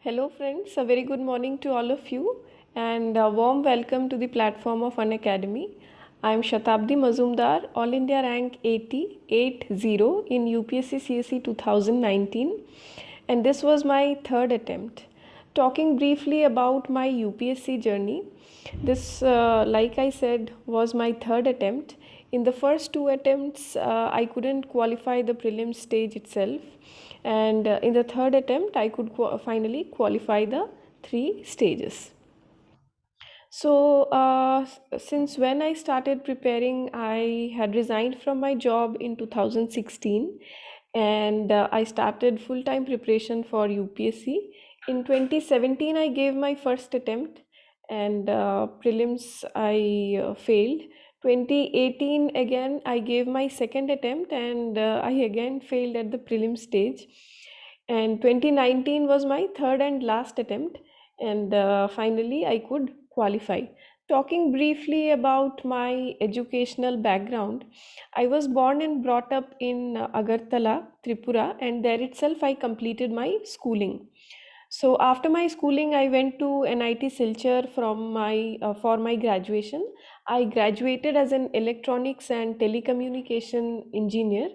Hello, friends. A very good morning to all of you, and a warm welcome to the platform of Unacademy. I am Shatabdi Mazumder, All India rank 80 in UPSC CSE 2019, and this was my third attempt. Talking briefly about my UPSC journey, this, like I said, was my third attempt. In the first two attempts, I couldn't qualify the prelim stage itself, and in the third attempt, I could finally qualify the three stages. So, since when I started preparing, I had resigned from my job in 2016, and I started full time preparation for UPSC. In 2017, I gave my first attempt, and prelims I failed. 2018 again, I gave my second attempt, and I again failed at the prelim stage. And 2019 was my third and last attempt, and finally I could qualify. Talking briefly about my educational background, I was born and brought up in Agartala, Tripura, and there itself I completed my schooling. So after my schooling, I went to NIT Silchar for my graduation. I graduated as an electronics and telecommunication engineer,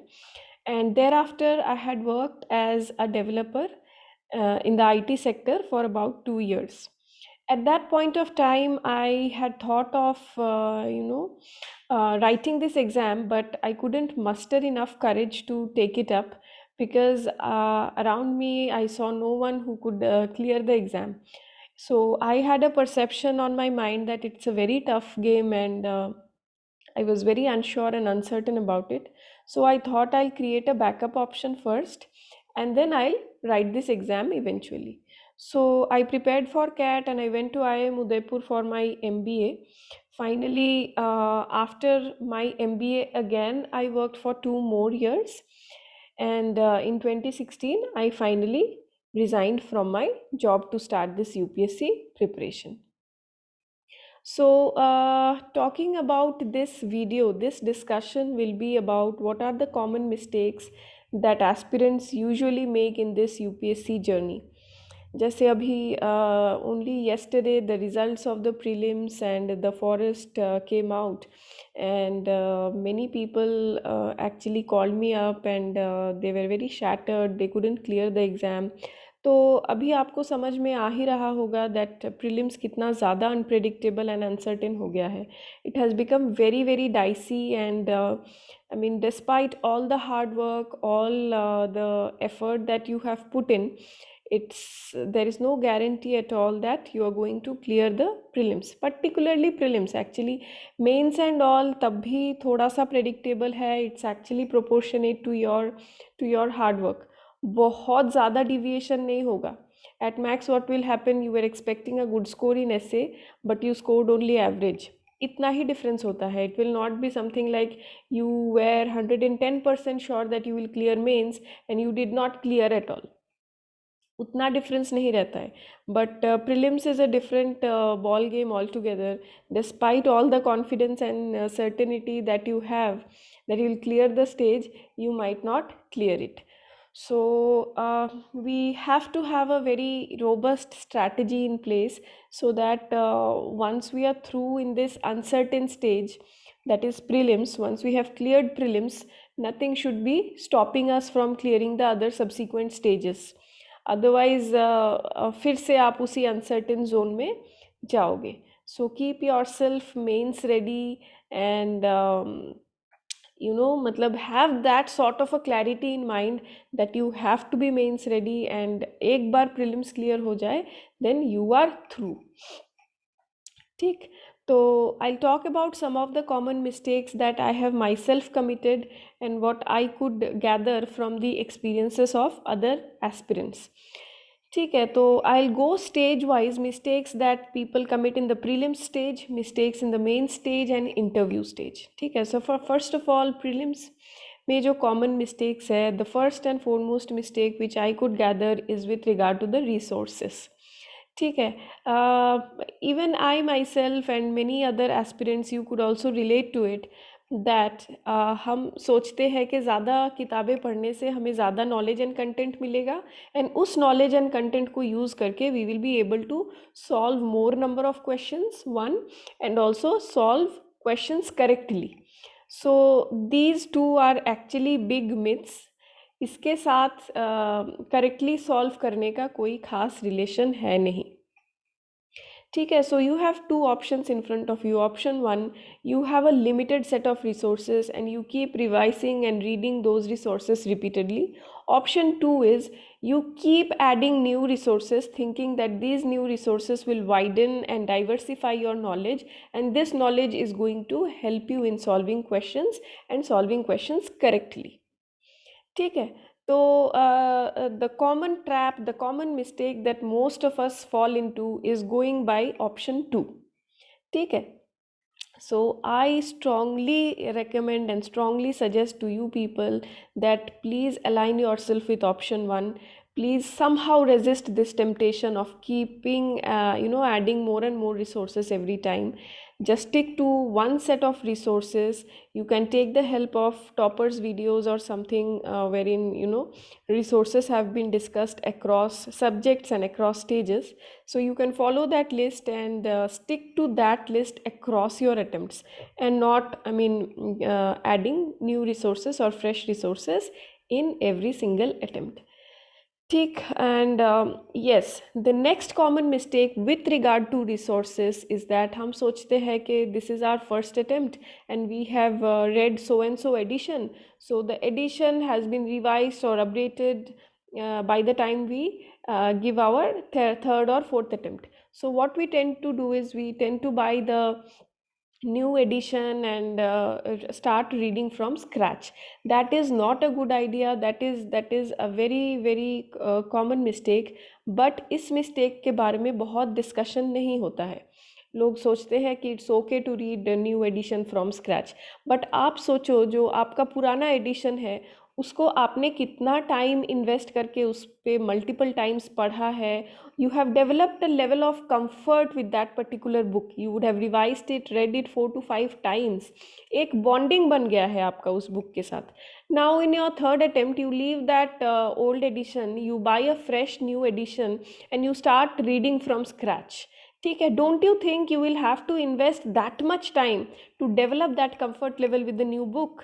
and thereafter I had worked as a developer in the IT sector for about 2 years. At that point of time, I had thought of writing this exam, but I couldn't muster enough courage to take it up because around me I saw no one who could clear the exam. So I had a perception on my mind that it's a very tough game, and I was very unsure and uncertain about it. So I thought I'll create a backup option first, and then I'll write this exam eventually. So I prepared for CAT and I went to IIM Udaipur for my MBA. Finally, after my MBA again, I worked for 2 more years. And in 2016, I finally resigned from my job to start this UPSC preparation. So, talking about this video, this discussion will be about what are the common mistakes that aspirants usually make in this UPSC journey. जैसे अभी only yesterday the results of the prelims and the forest came out, and many people actually called me up, and they were very shattered, they couldn't clear the exam. तो अभी आपको समझ में आ ही रहा होगा that prelims कितना ज़्यादा unpredictable and uncertain हो गया है. It has become very very dicey, and I mean, despite all the hard work, all the effort that you have put in, there is no guarantee at all that you are going to clear the prelims, particularly prelims. Actually, mains and all तब भी थोड़ा सा predictable है. It's actually proportionate to your hard work. बहुत ज़्यादा deviation नहीं होगा. At max what will happen, you were expecting a good score in essay but you scored only average. इतना ही difference होता है. It will not be something like you were 110% sure that you will clear mains and you did not clear at all. उतना difference नहीं रहता है. But prelims is a different ball game all together. Despite all the confidence and certainty that you have that you will clear the stage, you might not clear it. So we have to have a very robust strategy in place so that once we are through in this uncertain stage, that is prelims, once we have cleared prelims, nothing should be stopping us from clearing the other subsequent stages. Otherwise फिर से आप उसी uncertain zone में जाओगे. So keep yourself mains ready, and मतलब have that sort of a clarity in mind that you have to be mains ready, and एक बार prelims clear हो जाए देन यू आर थ्रू. ठीक. So I'll talk about some of the common mistakes that I have myself committed and what I could gather from the experiences of other aspirants. ठीक है, तो I'll go stage wise. Mistakes that people commit in the prelim stage, mistakes in the main stage and interview stage. ठीक है, so for first of all prelims में जो common mistakes है, the first and foremost mistake which I could gather is with regard to the resources. ठीक है. Even I myself and many other aspirants, you could also relate to it. That हम सोचते हैं कि ज़्यादा किताबें पढ़ने से हमें ज़्यादा नॉलेज एंड कंटेंट मिलेगा, एंड उस नॉलेज एंड कंटेंट को यूज़ करके we will be able to solve more number of questions one, and also solve questions correctly. So these two are actually big myths. इसके साथ correctly solve करने का कोई खास रिलेशन है नहीं. ठीक है, so you have two options in front of you. Option one, you have a limited set of resources and you keep revising and reading those resources repeatedly. Option two is you keep adding new resources thinking that these new resources will widen and diversify your knowledge, and this knowledge is going to help you in solving questions and solving questions correctly. ठीक है. तो the common trap, the common mistake that most of us fall into is going by option two. ठीक है. So I strongly recommend and strongly suggest to you people that please align yourself with option one. Please somehow resist this temptation of keeping adding more and more resources every time. Just stick to one set of resources. You can take the help of toppers videos or something wherein resources have been discussed across subjects and across stages. So you can follow that list and stick to that list across your attempts, and not, adding new resources or fresh resources in every single attempt. ठीक. And yes, the next common mistake with regard to resources is that हम सोचते हैं कि this is our first attempt and we have read so and so edition, so the edition has been revised or updated by the time we give our third or fourth attempt. So what we tend to do is we tend to buy the new edition and start reading from scratch. That is not a good idea. That is a very very common mistake. But इस mistake के बारे में बहुत discussion नहीं होता है. लोग सोचते हैं कि it's okay to read new edition from scratch. But आप सोचो, जो आपका पुराना एडिशन है उसको आपने कितना टाइम इन्वेस्ट करके उस पर मल्टीपल टाइम्स पढ़ा है. You have developed a level of comfort with that particular book. You would have revised it, read it 4 to 5 times. एक bonding बन गया है आपका उस book के साथ. Now in your third attempt, you leave that old edition, you buy a fresh new edition and you start reading from scratch. ठीक है. Don't you think you will have to invest that much time to develop that comfort level with the new book?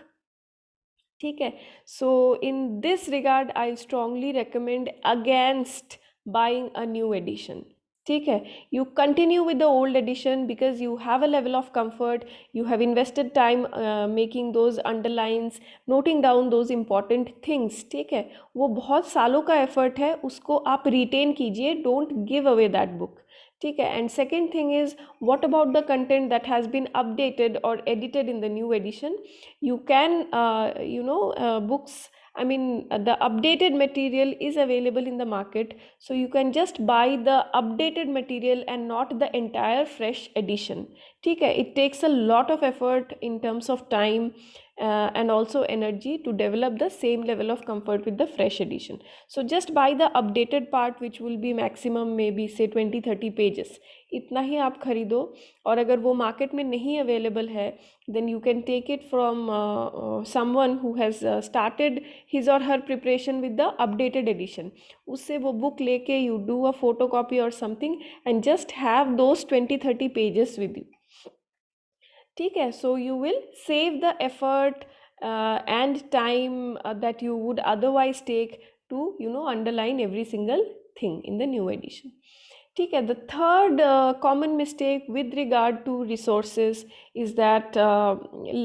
ठीक है. So in this regard, I strongly recommend against buying a new edition. ठीक है. You continue with the old edition because you have a level of comfort. You have invested time making those underlines, noting down those important things. ठीक है. वो बहुत सालों का effort है, उसको आप retain कीजिए. Don't give away that book. ठीक है. And second thing is, what about the content that has been updated or edited in the new edition? You can books, the updated material is available in the market, so you can just buy the updated material and not the entire fresh edition. ठीक है. It takes a lot of effort in terms of time and also energy to develop the same level of comfort with the fresh edition. So just buy the updated part, which will be maximum maybe say 20-30 pages. इतना ही आप खरीदो. और अगर वो market में नहीं available है, then you can take it from someone who has started his or her preparation with the updated edition. उससे वो book लेके you do a photocopy or something and just have those 20-30 pages with you. ठीक है. So you will save the effort and time that you would otherwise take to underline every single thing in the new edition. ठीक है. The third common mistake with regard to resources is that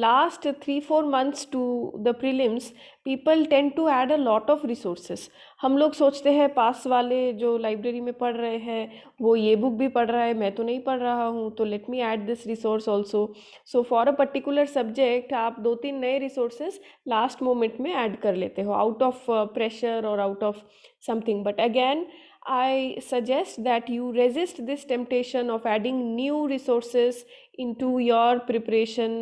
last 3-4 months to the prelims, people tend to add a lot of resources. हम लोग सोचते हैं पास वाले जो library में पढ़ रहे हैं वो ये बुक भी पढ़ रहा है, मैं तो नहीं पढ़ रहा हूँ, तो let me add this resource also. So for a particular subject आप 2-3 नए रिसोर्सेज लास्ट मोमेंट में ऐड कर लेते हो आउट ऑफ प्रेशर और out of something. But again, I suggest that you resist this temptation of adding new resources into your preparation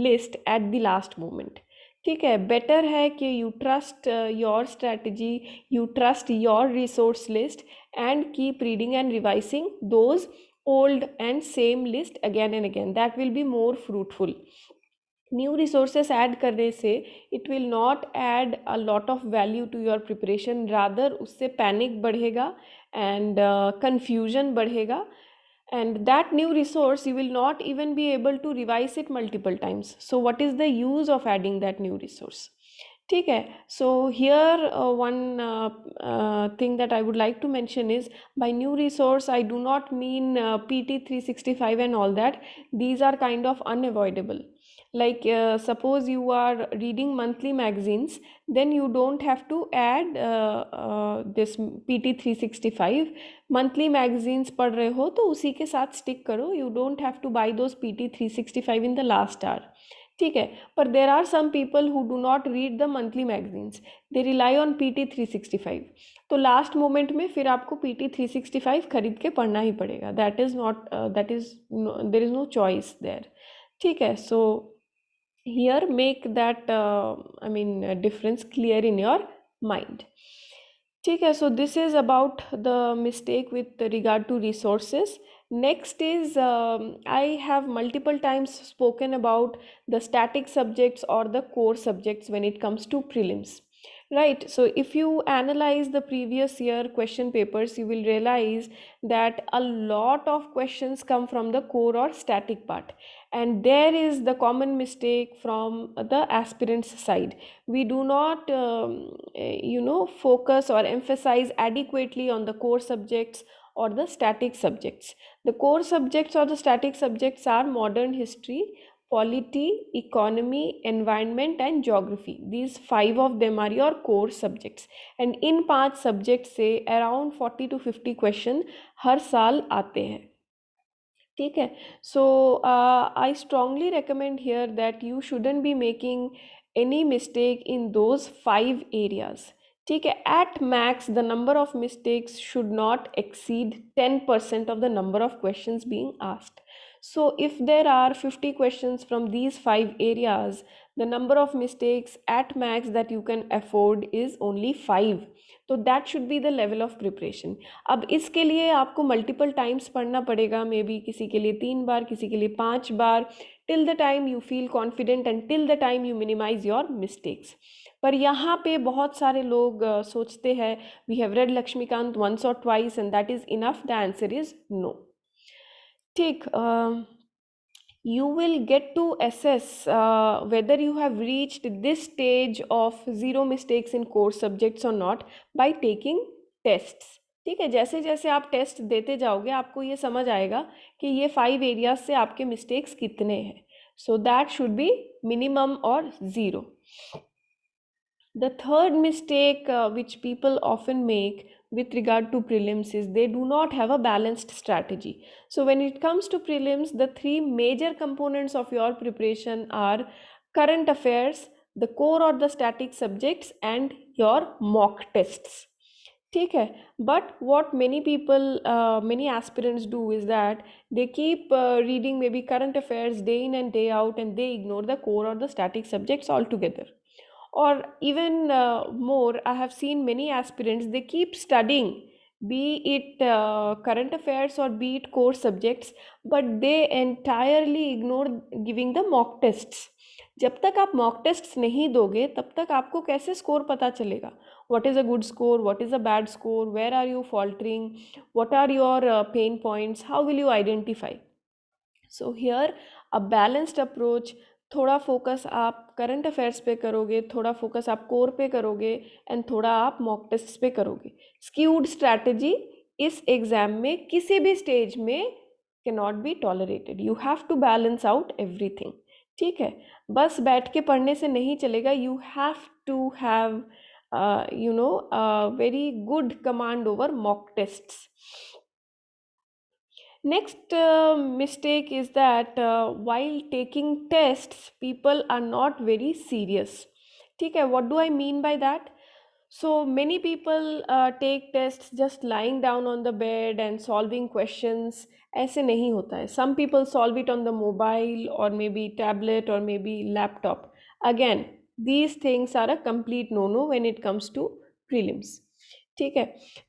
list at the last moment. ठीक है. Better है कि you trust your strategy, you trust your resource list and keep reading and revising those old and same list again and again. That will be more fruitful. New resources add करने से it will not add a lot of value to your preparation, rather उससे panic बढ़ेगा and confusion बढ़ेगा, and that new resource you will not even be able to revise it multiple times. So what is the use of adding that new resource? ठीक है. So here one thing that I would like to mention is, by new resource I do not mean PT 365 and all that. These are kind of unavoidable. Like suppose you are reading monthly magazines, then you don't have to add this PT 365. Monthly magazines पढ़ रहे हो तो उसी के साथ stick करो. You don't have to buy those PT 365 in the last hour. ठीक है. पर there are some people who do not read the monthly magazines, they rely on PT 365. तो लास्ट मोमेंट में फिर आपको PT 365 खरीद के पढ़ना ही पड़ेगा. That is not, that is, there is no choice there. ठीक है. सो here make that I mean difference clear in your mind. ठीक है. So this is about the mistake with regard to resources. Next is I have multiple times spoken about the static subjects or the core subjects when it comes to prelims. Right. So if you analyze the previous year question papers, you will realize that a lot of questions come from the core or static part, and there is the common mistake from the aspirants side. We do not focus or emphasize adequately on the core subjects or the static subjects. The core subjects or the static subjects are modern history, polity, economy, environment and geography. These five of them are your core subjects, and in पांच subjects से around 40 to 50 question हर साल आते हैं. ठीक है. So I strongly recommend here that you shouldn't be making any mistake in those five areas. ठीक है. At max the number of mistakes should not exceed 10% of the number of questions being asked. So if there are 50 questions from these five areas, the number of mistakes at max that you can afford is only 5. तो that should be the level of preparation. अब इसके लिए आपको multiple times पढ़ना पड़ेगा, may be किसी के लिए 3 बार, किसी के लिए 5 बार, till the time you feel confident and till the time you minimise your mistakes. पर यहाँ पे बहुत सारे लोग सोचते हैं we have read Laxmikant once और twice and that is enough. The answer is no. ठीक. You will get to assess whether you have reached this stage of zero mistakes in core subjects or not by taking tests. ठीक है. जैसे जैसे आप test देते जाओगे आपको ये समझ आएगा कि ये 5 एरियाज से आपके मिस्टेक्स कितने हैं. So that should be minimum और zero. The third mistake which people often make with regard to prelims is they do not have a balanced strategy. So when it comes to prelims, the three major components of your preparation are current affairs, the core or the static subjects, and your mock tests. ठीक है. But what many people, many aspirants do is that they keep reading maybe current affairs day in and day out, and they ignore the core or the static subjects altogether. Or even more, I have seen many aspirants, they keep studying, be it current affairs or be it core subjects, but they entirely ignore giving the mock tests. जब तक आप mock tests नहीं दोगे तब तक आपको कैसे score पता चलेगा? What is a good score, what is a bad score, where are you faltering, what are your pain points, how will you identify? So here a balanced approach. थोड़ा focus आप करंट अफेयर्स पे करोगे, थोड़ा focus आप core पे करोगे and थोड़ा आप मॉक टेस्ट पे करोगे. स्क्यूड स्ट्रैटेजी इस एग्जाम में किसी भी स्टेज में can not be tolerated. You have to balance out everything. ठीक है. बस बैठ के पढ़ने से नहीं चलेगा. You have to have very good command over mock tests. Next mistake is that while taking tests, people are not very serious. ठीक है. What do I mean by that? So many people take tests just lying down on the bed and solving questions. ऐसे नहीं होता है. Some people solve it on the mobile or maybe tablet or maybe laptop. Again, these things are a complete no-no when it comes to prelims. ठीक है.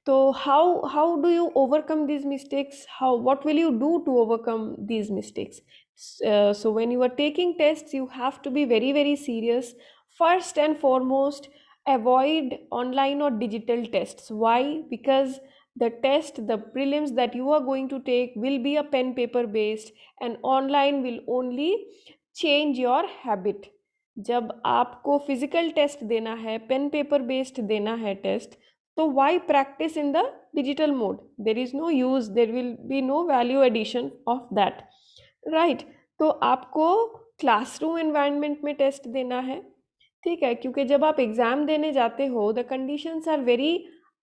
तो how do you overcome these mistakes? What will you do to overcome these mistakes? So when you are taking tests, you have to be very, very serious. First and foremost, avoid online or digital tests. Why? Because the prelims that you are going to take will be a pen paper based, and online will only change your habit. जब आपको physical test देना है, pen paper based देना है test, तो why practice in the digital mode? There is no use, there will be no value addition of that, right? तो आपको classroom environment में टेस्ट देना है, ठीक है? क्योंकि जब आप एग्ज़ाम देने जाते हो, the conditions are very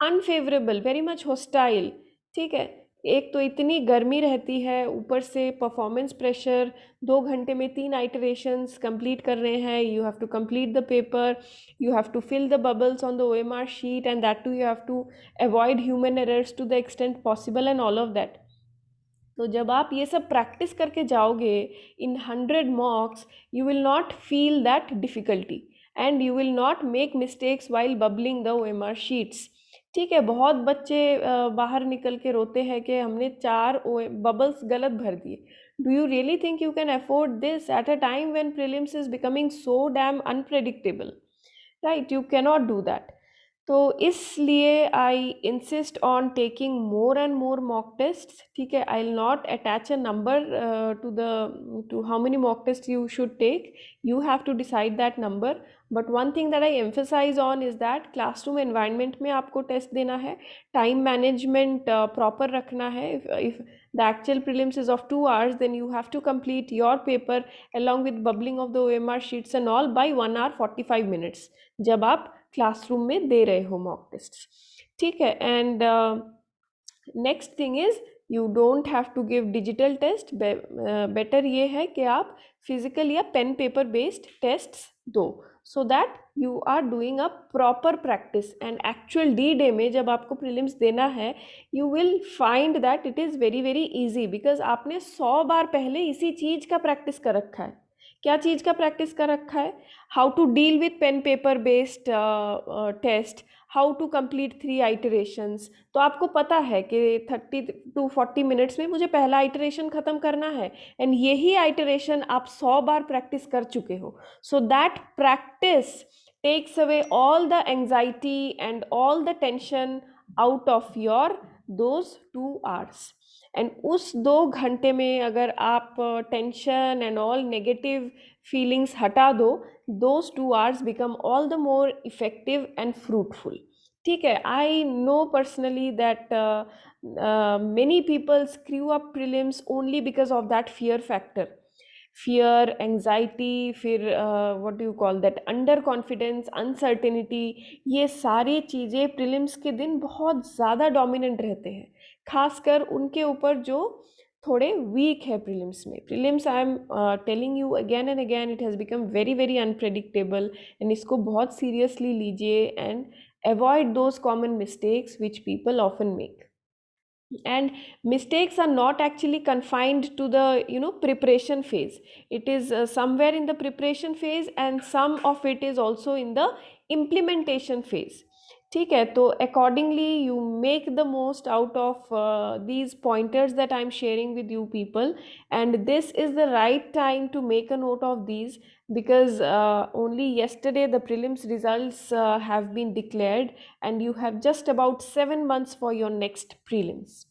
unfavourable, very much hostile, ठीक है? एक तो इतनी गर्मी रहती है, ऊपर से परफॉर्मेंस प्रेशर, 2 घंटे में 3 आइटरेशंस कंप्लीट कर रहे हैं, you have to complete the paper, you have to fill the bubbles on the OMR sheet, and that too you have to avoid human errors to the extent possible and all of that. तो जब आप ये सब practice करके जाओगे in 100 mocks, you will not feel that difficulty, and you will not make mistakes while bubbling the OMR sheets, ठीक है? बहुत बच्चे बाहर निकल के रोते हैं कि हमने 4 बबल्स गलत भर दिए। Do you really think you can afford this at a time when prelims is becoming so damn unpredictable, right? You cannot do that. तो इसलिए I insist on taking more and more mock tests, ठीक है? I will not attach a number to how many mock test you should take. You have to decide that number. But one thing that I emphasize on is that classroom environment में आपको test देना है, time management proper रखना है. If the actual prelims is of 2 hours, then you have to complete your paper along with bubbling of the OMR sheets and all by 1 hour 45 minutes, जब आप classroom में दे रहे हो mock test, ठीक है? And next thing is, you don't have to give digital test. Better ये है कि आप फिजिकल या पेन पेपर बेस्ड टेस्ट्स दो, so that you are doing a proper practice, and actual the day में जब आपको प्रीलिम्स देना है, you will find that it is very very easy, because आपने 100 बार पहले इसी चीज़ का प्रैक्टिस कर रखा है। क्या चीज़ का प्रैक्टिस कर रखा है? How to deal with pen paper based test, how to complete 3 iterations. तो आपको पता है कि 30 to 40 मिनट्स में मुझे पहला आइटरेशन ख़त्म करना है, एंड यही आइटरेशन आप 100 बार प्रैक्टिस कर चुके हो। So that practice takes away all the anxiety and all the tension out of your those 2 hours। And उस 2 घंटे में अगर आप tension and all negative feelings हटा दो, those 2 hours become all the more effective and fruitful, ठीक है? I know personally that many people screw up prelims only because of that fear factor, fear, anxiety, फिर what do you call that, under confidence, uncertainty, ये सारी चीज़ें prelims के दिन बहुत ज़्यादा डोमिनेंट रहते हैं, खासकर उनके ऊपर जो थोड़े वीक है प्रीलिम्स में। Prelims, I am telling you again and again, it has become very very unpredictable, and इसको बहुत सीरियसली लीजिए and avoid those common mistakes which people often make. And mistakes are not actually confined to the preparation phase. It is somewhere in the preparation phase, and some of it is also in the implementation phase, ठीक है? तो accordingly you make the most out of these pointers that I'm sharing with you people, and this is the right time to make a note of these, because only yesterday the prelims results have been declared, and you have just about 7 months for your next prelims,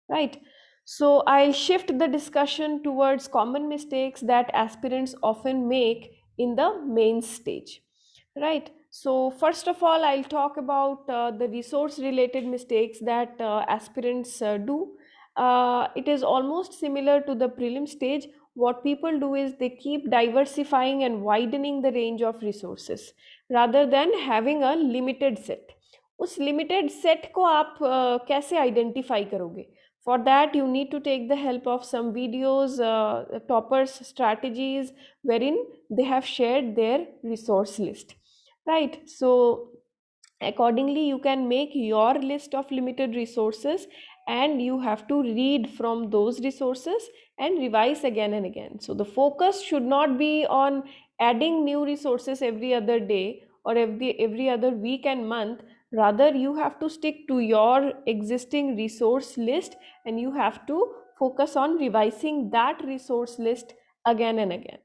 right? So I'll shift the discussion towards common mistakes that aspirants often make in the main stage, right? So first of all, I'll talk about the resource related mistakes that aspirants do. It is almost similar to the prelim stage. What people do is they keep diversifying and widening the range of resources rather than having a limited set. उस limited set को आप कैसे identify करोगे? For that, you need to take the help of some videos, toppers strategies, wherein they have shared their resource list, right? So accordingly, you can make your list of limited resources, and you have to read from those resources and revise again and again. So the focus should not be on adding new resources every other day or every other week and month. Rather, you have to stick to your existing resource list, and you have to focus on revising that resource list again and again.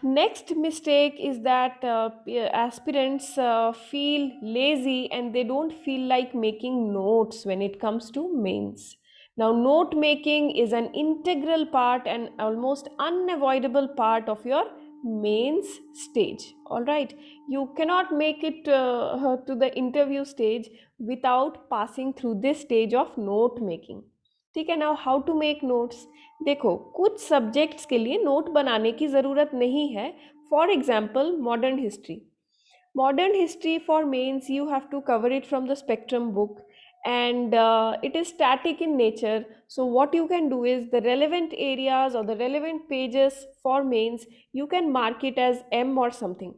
Next mistake is that aspirants feel lazy and they don't feel like making notes when it comes to mains. Now, note making is an integral part and almost unavoidable part of your mains stage. All right, you cannot make it to the interview stage without passing through this stage of note making. ठीक है. Now, how to make notes? देखो, कुछ subjects के लिए note बनाने की ज़रूरत नहीं है. For example, modern history for mains you have to cover it from the spectrum book, and it is static in nature. So what you can do is the relevant areas or the relevant pages for mains, you can mark it as M or something.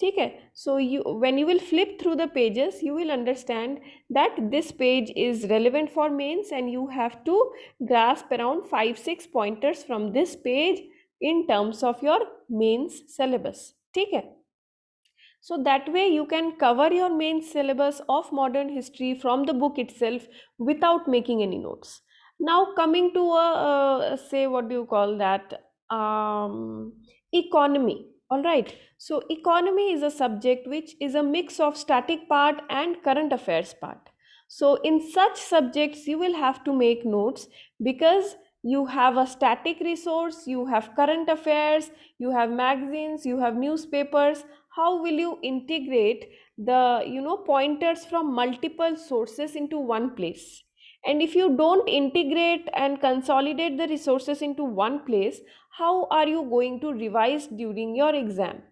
ठीक है. So you, when you will flip through the pages, you will understand that this page is relevant for mains, and you have to grasp around 5 6 pointers from this page in terms of your mains syllabus. ठीक है. So that way you can cover your main syllabus of modern history from the book itself without making any notes. Now coming to say, what do you call that, economy. All right. So economy is a subject which is a mix of static part and current affairs part. So in such subjects you will have to make notes, because you have a static resource, you have current affairs, you have magazines, you have newspapers. How will you integrate the pointers from multiple sources into one place? And if you don't integrate and consolidate the resources into one place, how are you going to revise during your exam?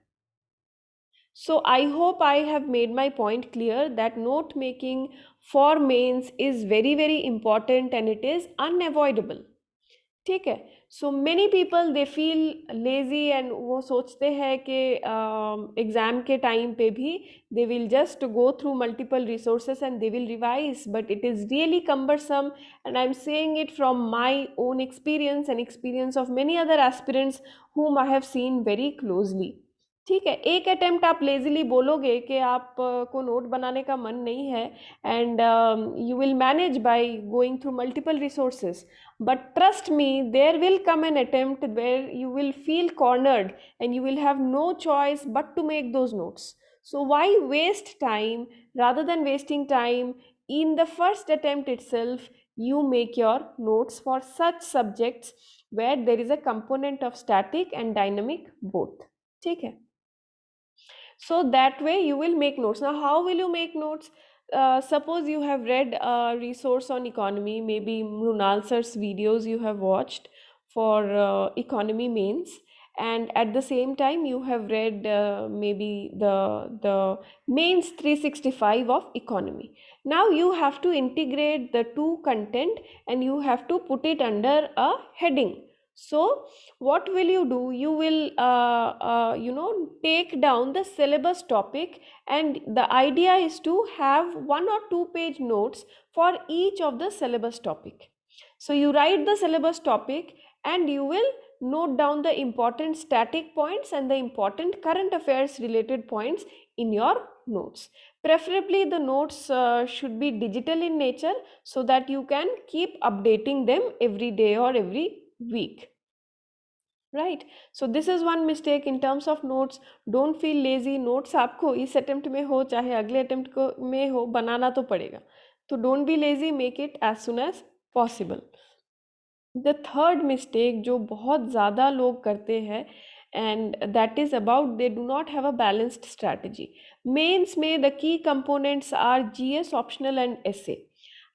So I hope I have made my point clear that note making for mains is very very important and it is unavoidable. ठीक है. So many people they feel lazy and वो सोचते हैं कि exam के time पे भी they will just go through multiple resources and they will revise, but it is really cumbersome, and I'm saying it from my own experience and experience of many other aspirants whom I have seen very closely. ठीक है. एक attempt आप लेजिली बोलोगे कि आप को note बनाने का मन नहीं है, and you will manage by going through multiple resources. But trust me, there will come an attempt where you will feel cornered and you will have no choice but to make those notes. So why waste time? Rather than wasting time, in the first attempt itself, you make your notes for such subjects where there is a component of static and dynamic both. ठीक है. So that way you will make notes. Now how will you make notes? Suppose you have read a resource on economy, maybe Mrunal sir's videos you have watched for economy mains, and at the same time you have read maybe the mains 365 of economy. Now you have to integrate the two content and you have to put it under a heading. So what will you do? You will take down the syllabus topic, and the idea is to have 1 or 2 page notes for each of the syllabus topic. So you write the syllabus topic and you will note down the important static points and the important current affairs related points in your notes. Preferably the notes should be digital in nature so that you can keep updating them every day or every week. Right. So this is one mistake in terms of notes. Don't feel lazy. Notes आपको इस attempt में हो चाहे अगले attempt को में हो, बनाना तो पड़ेगा. तो don't be lazy, make it as soon as possible. The third mistake जो बहुत ज़्यादा लोग करते हैं, and that is about they do not have a balanced strategy. Mains में the key components are GS, optional and essay.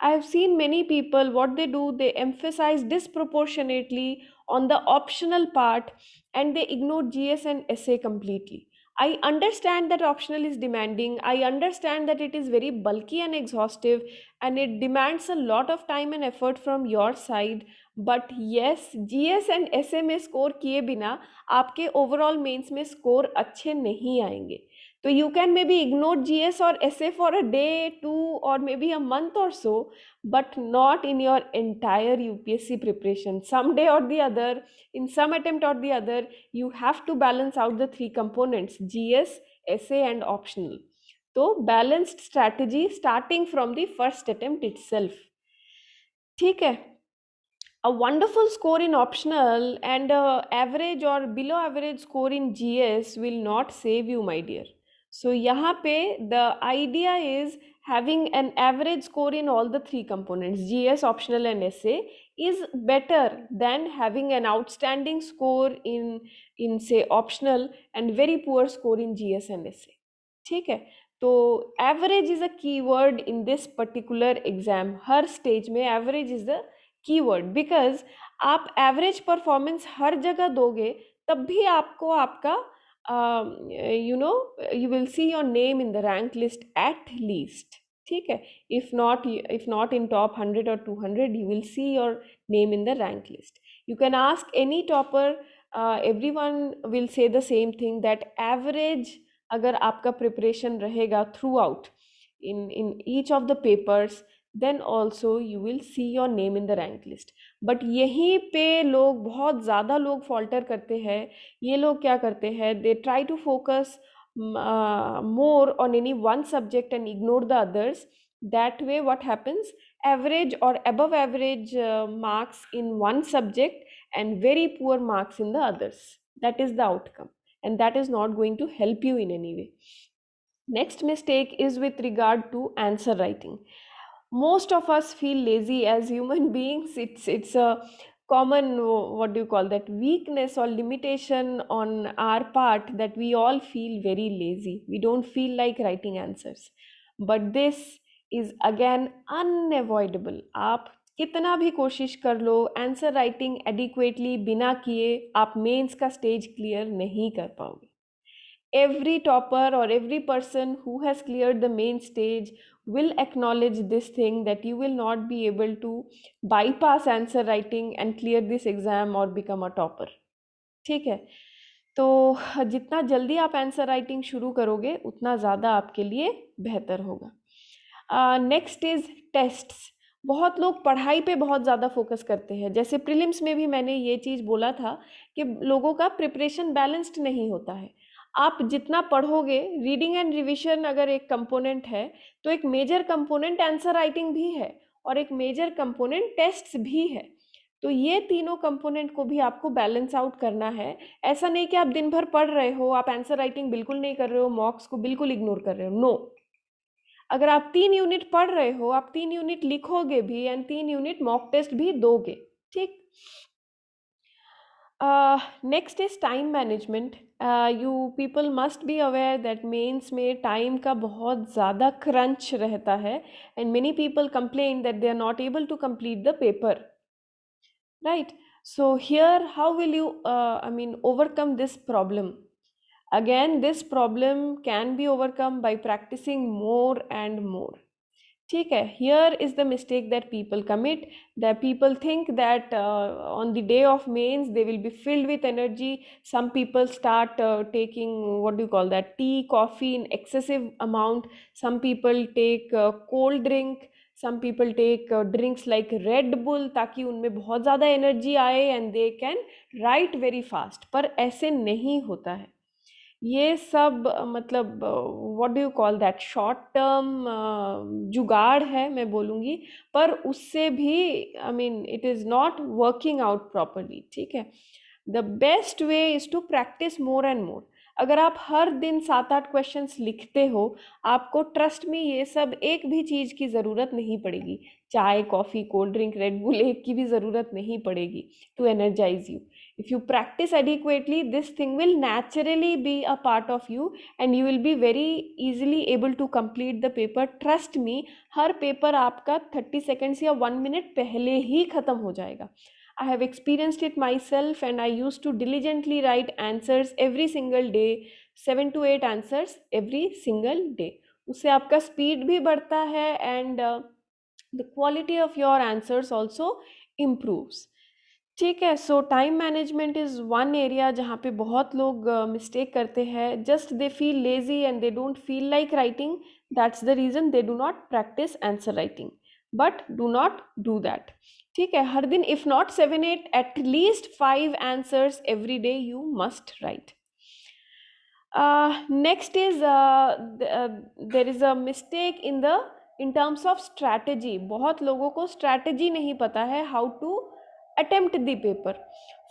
I have seen many people, what they do, they emphasize disproportionately on the optional part and they ignore GS and essay completely. I understand that optional is demanding. I understand that it is very bulky and exhaustive and it demands a lot of time and effort from your side. But yes, GS and essay में score किए बिना आपके overall mains में score अच्छे नहीं आएंगे. So you can maybe ignore GS or essay for a day, two, or maybe a month or so, but not in your entire UPSC preparation. Someday or the other, in some attempt or the other, you have to balance out the three components: GS, essay, and optional. So balanced strategy starting from the first attempt itself. ठीक है. A wonderful score in optional and a average or below average score in GS will not save you, my dear. So यहाँ पे the idea is having an average score in all the three components, GS, optional and essay, is better than having an outstanding score in say optional and very poor score in GS and essay. ठीक है, तो average is a keyword in this particular exam. हर stage में average is the keyword, because आप average performance हर जगह दोगे तब भी आपको आपका you will see your name in the rank list at least. ठीक है, if not in top 100 or 200, you will see your name in the rank list. You can ask any topper, everyone will say the same thing, that average अगर आपका preparation रहेगा through out in each of the papers, then also you will see your name in the rank list. But यहीं पे लोग, बहुत ज़्यादा लोग falter करते हैं. ये लोग क्या करते हैं, they try to focus more on any one subject and ignore the others. That way what happens, average or above average marks in one subject and very poor marks in the others. That is the outcome, and that is not going to help you in any way. Next mistake is with regard to answer writing. Most of us feel lazy as human beings. It's a common, what do you call that, weakness or limitation on our part, that we all feel very lazy. We don't feel like writing answers. But this is again unavoidable. आप कितना भी कोशिश कर लो, answer writing adequately बिना किए आप mains का stage clear नहीं कर पाओगे. Every topper or every person who has cleared the main stage will acknowledge this thing, that you will not be able to bypass answer writing and clear this exam or become a topper. ठीक है, तो जितना जल्दी आप answer writing शुरू करोगे उतना ज़्यादा आपके लिए बेहतर होगा. Next is tests. बहुत लोग पढ़ाई पे बहुत ज़्यादा फोकस करते हैं. जैसे प्रीलिम्स में भी मैंने ये चीज़ बोला था कि लोगों का प्रिपरेशन बैलेंस्ड नहीं होता है. आप जितना पढ़ोगे, रीडिंग एंड रिविजन अगर एक कंपोनेंट है, तो एक मेजर कंपोनेंट आंसर राइटिंग भी है और एक मेजर कंपोनेंट टेस्ट्स भी है. तो ये तीनों कंपोनेंट को भी आपको बैलेंस आउट करना है. ऐसा नहीं कि आप दिन भर पढ़ रहे हो, आप आंसर राइटिंग बिल्कुल नहीं कर रहे हो, मॉक्स को बिल्कुल इग्नोर कर रहे हो. नो, अगर आप 3 यूनिट पढ़ रहे हो, आप 3 यूनिट लिखोगे भी एंड 3 यूनिट मॉक टेस्ट भी दोगे. ठीक. Next is time management. You people must be aware that mains में टाइम का बहुत ज़्यादा क्रंच रहता है, and many people complain that they are not able to complete the paper. Right. So here, how will you, overcome this problem? Again, this problem can be overcome by practicing more and more. ठीक है, here is the mistake that people commit. That people think that on the day of mains they will be filled with energy. Some people start taking, what do you call that, tea, coffee in excessive amount. Some people take cold drink. Some people take drinks like Red Bull ताकि उनमें बहुत ज़्यादा energy आए and they can write very fast. पर ऐसे नहीं होता है. ये सब मतलब what do you call that, short term jugaad है मैं बोलूँगी, पर उससे भी it is not working out properly. ठीक है, the best way is to practice more and more. अगर आप हर दिन 7-8 क्वेश्चंस लिखते हो, आपको ट्रस्ट में ये सब एक भी चीज़ की ज़रूरत नहीं पड़ेगी. चाय, coffee, cold drink, Red Bull एक की भी ज़रूरत नहीं पड़ेगी to energise you. If you practice adequately, this thing will naturally be a part of you and you will be very easily able to complete the paper. Trust me, her paper आपका 30 seconds या 1 minute पहले ही ख़त्म हो जाएगा. I have experienced it myself and I used to diligently write answers every single day, 7 to 8 answers every single day. उससे आपका speed भी बढ़ता है and the quality of your answers also improves. ठीक है, सो time management is one area जहाँ पे बहुत लोग मिस्टेक करते हैं. Just they feel lazy and they don't feel like writing. That's the reason they do not practice answer writing. But do not do that. ठीक है, हर दिन if not 7-8, at least 5 answers every day you must write. Next is there is a mistake in terms of strategy. बहुत लोगों को strategy नहीं पता है how to attempt the paper.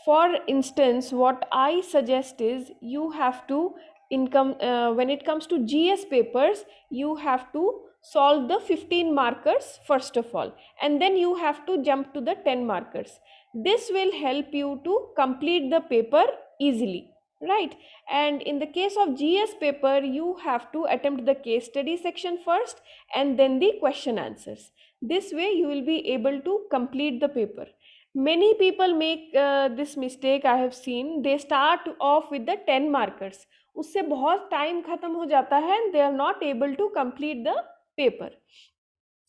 For instance, what I suggest is you have to when it comes to GS papers, you have to solve the 15 markers first of all, and then you have to jump to the 10 markers. This will help you to complete the paper easily, right? And in the case of GS paper, you have to attempt the case study section first and then the question answers. This way you will be able to complete the paper. Many people make this mistake, I have seen. They start off with the 10 markers. उससे बहुत time खत्म हो जाता है and they are not able to complete the paper.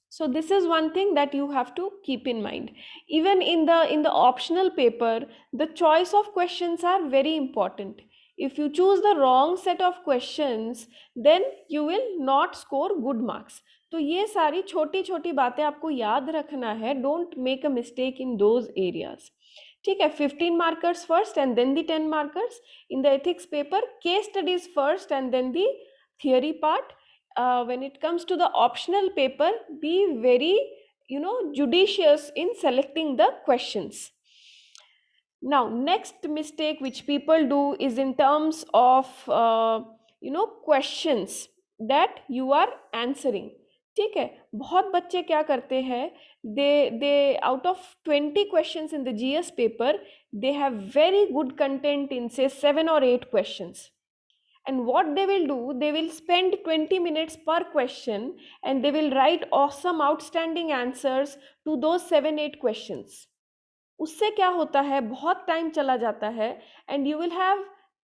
So this is one thing that you have to keep in mind. Even in the optional paper, the choice of questions are very important. If you choose the wrong set of questions, then you will not score good marks. तो ये सारी छोटी छोटी बातें आपको याद रखना है. Don't make a mistake in those areas. ठीक है, 15 markers first and then the 10 markers. In the ethics paper, case studies first and then the theory part. When it comes to the optional paper, be very judicious in selecting the questions. Now next mistake which people do is in terms of questions that you are answering. ठीक है, बहुत बच्चे क्या करते हैं, they out of 20 questions in the GS paper, they have very good content in say 7 or 8 questions. And what they will do, they will spend 20 minutes per question and they will write awesome outstanding answers to those 7-8 questions. उससे क्या होता है, बहुत time चला जाता है and you will have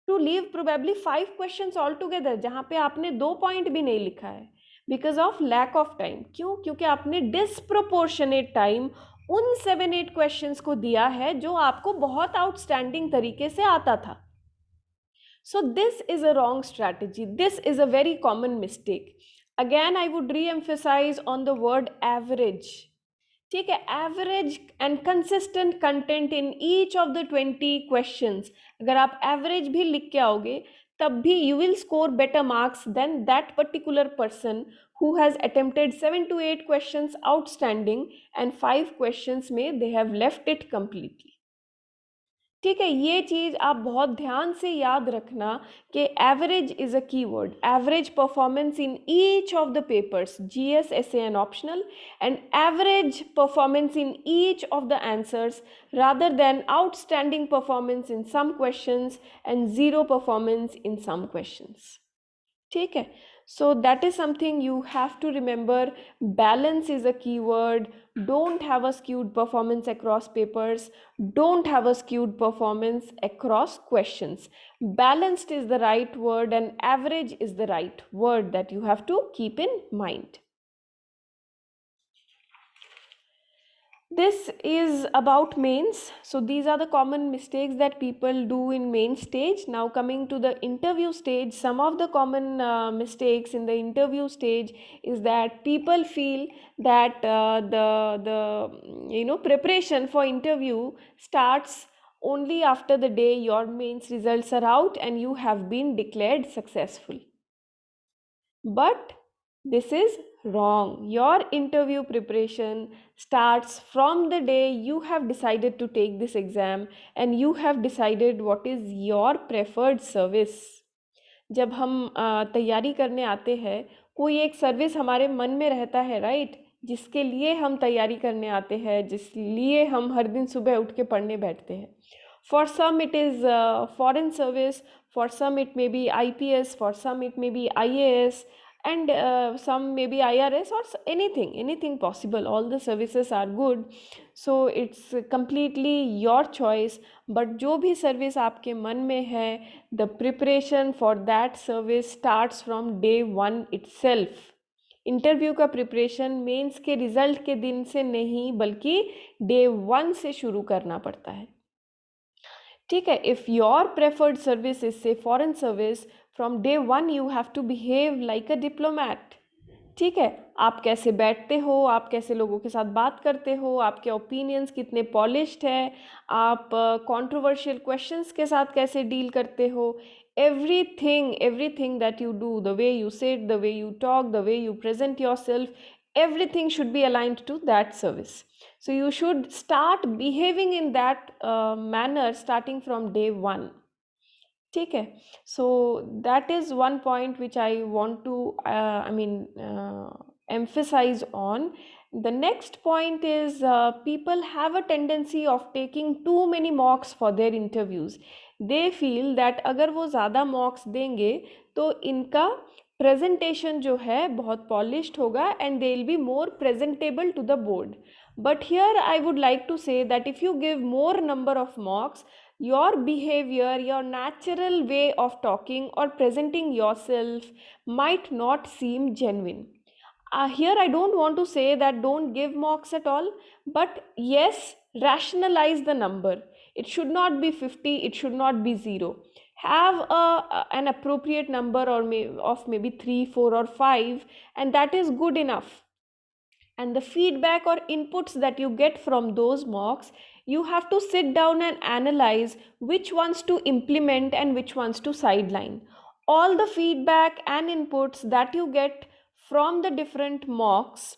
to leave probably 5 questions all together जहाँ पे आपने 2 पॉइंट भी नहीं लिखा है because of lack of time. क्यों? क्योंकि आपने डिसप्रोपोर्शनेट टाइम उन 7-8 क्वेश्चंस को दिया है जो आपको बहुत आउटस्टैंडिंग तरीके से आता था. So this is a wrong strategy. This is a very common mistake. Again, I would re-emphasize on the word average. ठीक है, average and consistent content in each of the 20 questions. अगर आप एवरेज भी लिख के आओगे तब भी you will score better marks than that particular person who has attempted 7 to 8 questions outstanding and 5 questions में they have left it completely. ठीक है, ये चीज़ आप बहुत ध्यान से याद रखना कि average is a keyword. Average performance in each of the papers, GS, SA and optional, and average performance in each of the answers rather than outstanding performance in some questions and zero performance in some questions. ठीक है, so that is something you have to remember. Balance is a keyword. Don't have a skewed performance across papers. Don't have a skewed performance across questions. Balanced is the right word and average is the right word that you have to keep in mind. This is about mains. So these are the common mistakes that people do in main stage. Now coming to the interview stage, some of the common mistakes in the interview stage is that people feel that the preparation for interview starts only after the day your mains results are out and you have been declared successful. But this is wrong. Your interview preparation starts from the day you have decided to take this exam and you have decided what is your preferred service. जब हम तैयारी करने आते हैं, कोई एक service हमारे मन में रहता है, राइट, जिसके लिए हम तैयारी करने आते हैं, जिसलिए हम हर दिन सुबह उठ के पढ़ने बैठते हैं. For some it is foreign service, for some it may be IPS, for some it may be IAS, and some may be IRS or anything possible. All the services are good, so it's completely your choice. But जो भी service आपके मन में है, the preparation for that service starts from day one itself. Interview का preparation mains के result के दिन से नहीं बल्कि डे 1 से शुरू करना पड़ता है. ठीक है, if your preferred service is say foreign service, from day 1 you have to behave like a diplomat. ठीक है, आप कैसे बैठते हो, आप कैसे लोगों के साथ बात करते हो, आपके ओपिनियंस कितने पॉलिश्ड है, आप कंट्रोवर्शियल क्वेश्चंस के साथ कैसे डील करते हो. everything that you do, the way you sit, the way you talk, the way you present yourself, everything should be aligned to that service. So you should start behaving in that manner starting from day one. ठीक है. So that is one point which I want to emphasize on. The next point is people have a tendency of taking too many mocks for their interviews. They feel that अगर वो ज़्यादा mocks देंगे तो इनका presentation जो है बहुत polished होगा and they will be more presentable to the board. But here I would like to say that if you give more number of mocks, your behavior, your natural way of talking or presenting yourself might not seem genuine. Here I don't want to say that don't give mocks at all, but yes, rationalize the number. It should not be 50, it should not be 0. Have an appropriate number of maybe 3, 4 or 5, and that is good enough. And the feedback or inputs that you get from those mocks, you have to sit down and analyze which ones to implement and which ones to sideline. All the feedback and inputs that you get from the different mocks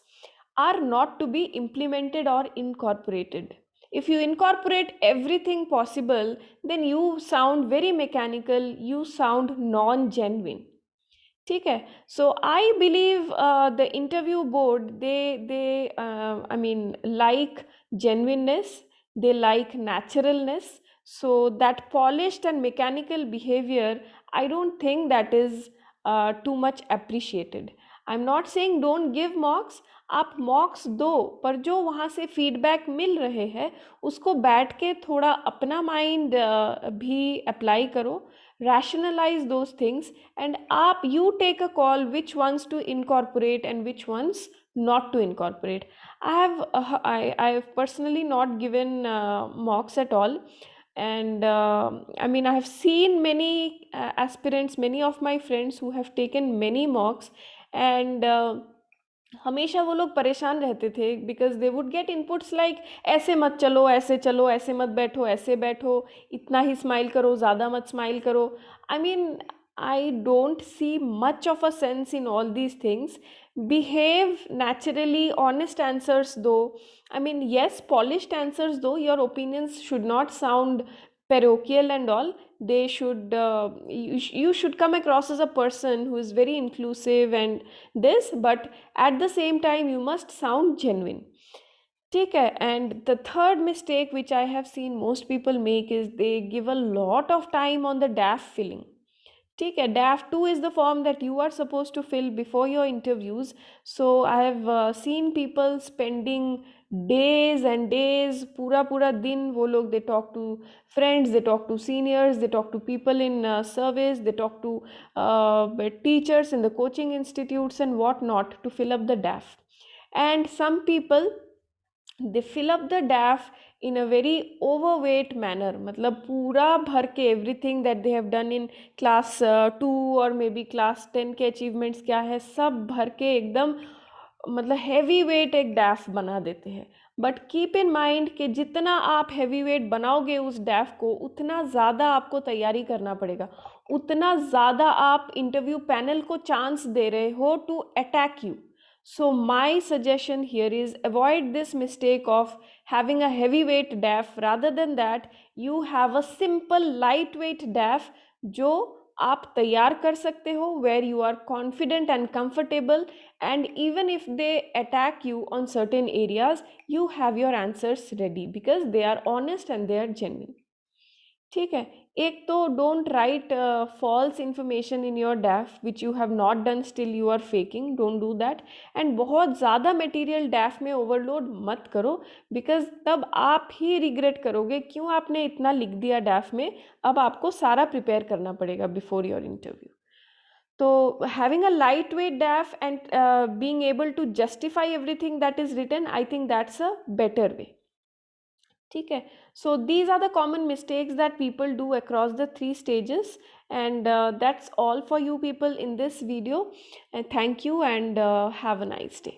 are not to be implemented or incorporated. If you incorporate everything possible, then you sound very mechanical, you sound non-genuine. ठीक है. So I believe the interview board, they I mean, like genuineness, they like naturalness. So that polished and mechanical behavior, I don't think that is too much appreciated. I'm not saying don't give mocks. आप मॉक्स दो, पर जो वहाँ से feedback मिल रहे हैं उसको बैठ के थोड़ा अपना माइंड भी अप्लाई करो, rationalize those things, and you take a call which ones to incorporate and which ones not to incorporate. I have personally not given mocks at all, and I have seen many aspirants, many of my friends who have taken many mocks, and हमेशा वो लोग परेशान रहते थे because they would get inputs like ऐसे मत चलो, ऐसे चलो, ऐसे मत बैठो, ऐसे बैठो, इतना ही स्माइल करो, ज़्यादा मत स्माइल करो. I don't see much of a sense in all these things. Behave naturally, honest answers though. Yes, polished answers though. Your opinions should not sound parochial and all. They should you should come across as a person who is very inclusive and this, but at the same time you must sound genuine. ठीक है. And the third mistake which I have seen most people make is they give a lot of time on the DAF filling. ठीक है. DAF 2 is the form that you are supposed to fill before your interviews. So I have seen people spending days and days, पूरा दिन वो लोग, they talk to friends, they talk to seniors, they talk to people in service, they talk to teachers in the coaching institutes and what not to fill up the DAF. And some people, they fill up the DAF in a very overweight manner. मतलब पूरा भर के everything that they have done in class 2 और maybe class 10 के achievements क्या है, सब भर के एकदम मतलब heavy weight एक DAF बना देते हैं. बट कीप इन माइंड कि जितना आप हैवी वेट बनाओगे उस डैफ को, उतना ज़्यादा आपको तैयारी करना पड़ेगा, उतना ज़्यादा आप इंटरव्यू पैनल को चांस दे रहे हो to attack you. So my suggestion here is avoid this mistake of having a heavyweight DAF. Rather than that, you have a simple lightweight DAF जो आप तैयार कर सकते हो, where you are confident and comfortable, and even if they attack you on certain areas, you have your answers ready because they are honest and they are genuine. ठीक है. एक तो don't write false information in your DAF which you have not done, still you are faking, don't do that. And बहुत ज़्यादा material डैफ में overload मत करो, because तब आप ही रिग्रेट करोगे क्यों आपने इतना लिख दिया डैफ में. अब आपको सारा प्रिपेयर करना पड़ेगा बिफोर योर इंटरव्यू. तो having a light weight DAF and being able to justify everything that is written, I think that's a better way. ठीक है. So these are the common mistakes that people do across the 3 stages, and that's all for you people in this video, and thank you, and have a nice day.